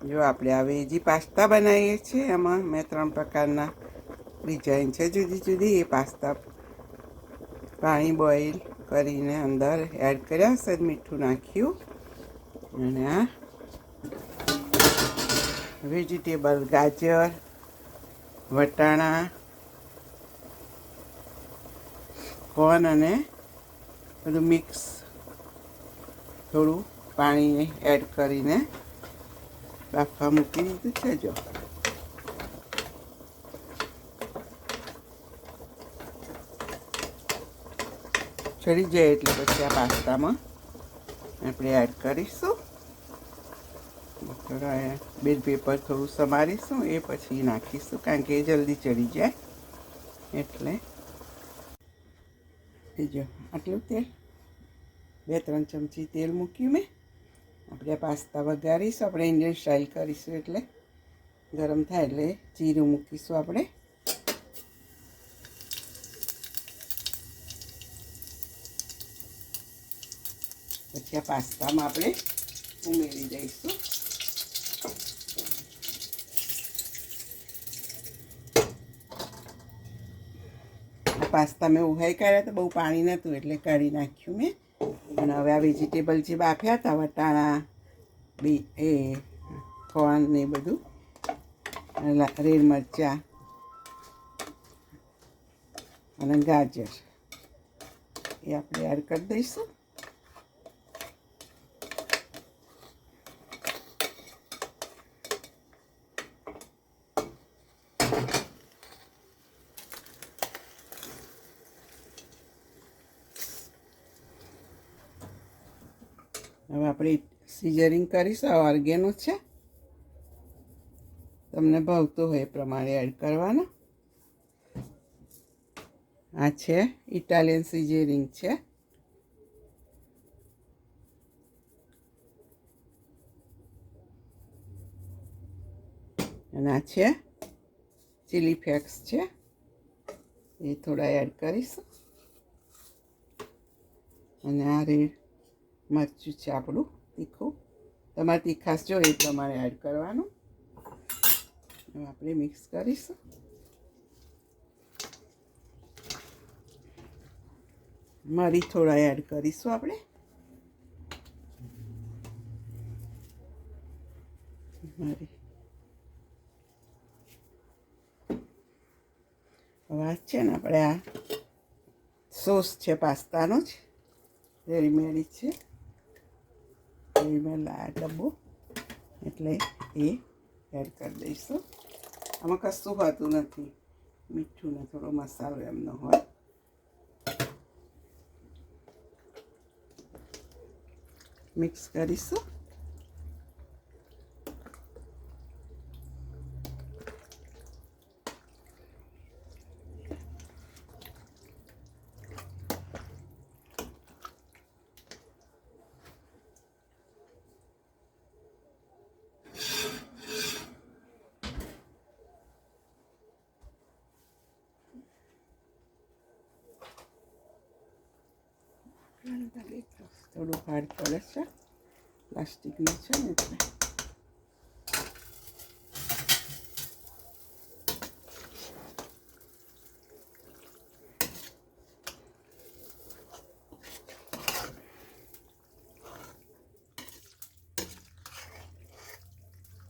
જો આપણે આ વેજી પાસ્તા બનાવીએ છીએ, એમાં મેં 3 પ્રકારના ડિઝાઇન છે જુદી જુદી. એ પાસ્તા પાણી બોઇલ કરીને અંદર એડ કર્યા, સહેજ મીઠું નાખ્યું, અને આ વેજીટેબલ ગાજર, વટાણા, કોર્ન અને બધું મિક્સ થોડું પાણી એડ કરીને બાફવા મૂકી દીધું છે. જો ચડી જાય એટલે પછી આ પાસ્તામાં આપણે એડ કરીશું. બેલ પેપર થોડું સમારીશું, એ પછી નાખીશું, કારણ કે એ જલ્દી ચડી જાય. એટલે જો આટલું તેલ, 2-3 ચમચી તેલ મૂક્યું મેં. આપણે પાસ્તા વઘારીશું, આપણે ઇન્ડિયન સ્ટાઇલ કરીશું, એટલે ગરમ થાય એટલે જીરું મૂકીશું આપણે. પછી આ પાસ્તામાં આપણે ઉમેરી દઈશું. આ પાસ્તા મેં ઉહાઈ કાઢ્યા, તો બહુ પાણી નહોતું એટલે કાઢી નાખ્યું મેં. અને હવે આ વેજીટેબલ જે બાફ્યા હતા, વટાણા, કોર્ન ને બધું, રેડ મરચાં અને ગાજર, એ આપણે એડ કરી દઈશું. હવે આપણે સિઝરિંગ કરીશું. આ ઓર્ગેનો છે, તમને ભાવતું હોય એ પ્રમાણે એડ કરવાનો. આ છે ઇટાલિયન સિઝરિંગ છે. અને આ છે ચીલી ફ્લેક્સ છે, એ થોડા એડ કરીશું. અને આ રેડ મરચું છે આપણું તીખું, તમારે તીખાશ જો એ પ્રમાણે એડ કરવાનું. આપણે મિક્સ કરીશું. મરી થોડા એડ કરીશું આપણે. મરી હવે છે ને આપણે આ સોસ છે પાસ્તાનો જ, રેડીમેડ છે, રેડીમેડ લાયા ડબ્બો, એટલે એ એડ કરી દઈશું. આમાં કશું હોતું નથી, મીઠું ને થોડો મસાલો એમનો હોય. મિક્સ કરીશું. થોડું હાર્ડ પડે છે, પ્લાસ્ટિકનું છે ને એટલે.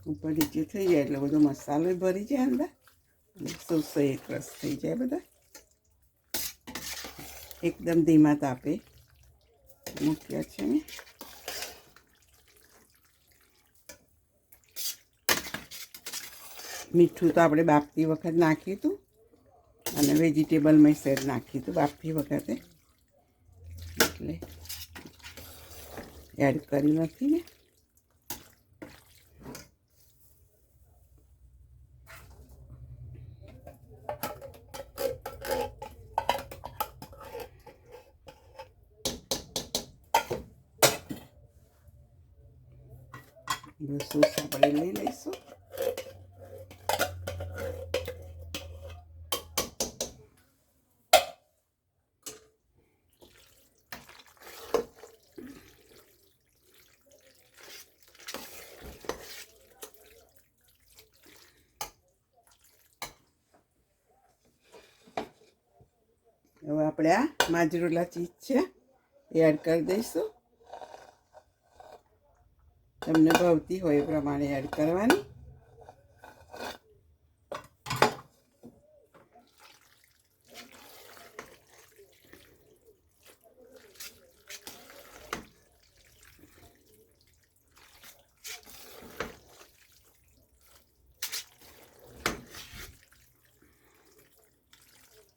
ઉપર નીચે થઈ જાય એટલે બધો મસાલો ભરી જાય અંદર, સોસો એક રસ થઈ જાય બધા. એકદમ ધીમા તાપે મૂક્યા છે મેં. મીઠું તો આપણે બાફતી વખત નાખ્યું હતું, અને વેજીટેબલમાં સહેજ નાખ્યું હતું બાફતી વખતે, એટલે એડ કર્યું નથી ને. સોસ આપણે લઈ લઈશું. આપણે આ માજરોલા ચીઝ છે એ એડ કરી દઈશું. તમને ભાવતી હોય એ પ્રમાણે એડ કરવાની.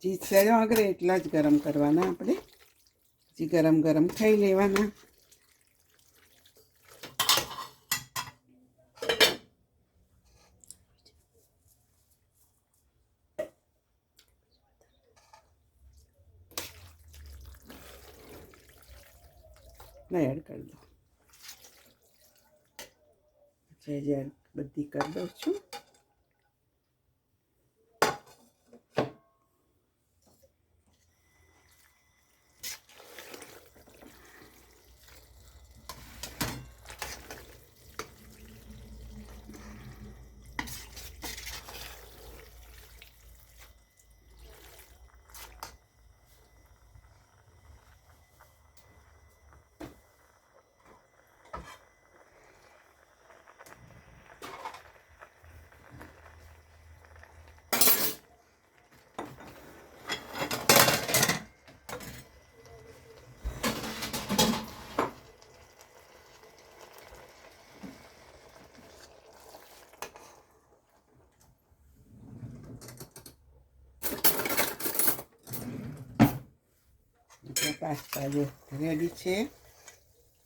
ચીઝ સહેજ વગરે એટલા જ ગરમ કરવાના આપણે. પછી ગરમ ગરમ ખાઈ લેવાના. એડ કરી દો. સહેજ બધી કરી દઉં છું. પાસ્તા જો રેડી છે.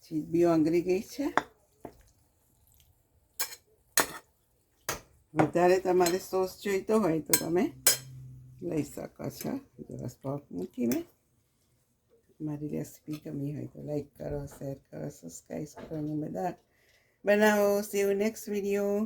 ચીઝ બી ઓગળી ગઈ છે. વધારે તમારે સોસ જોઈતો હોય તો તમે લઈ શકો છો. સ્પોક મૂકીને મારી રેસીપી ગમી હોય તો લાઈક કરો, શેર કરો, સબસ્ક્રાઈબ કરો અને બધા બનાવો. C you next video.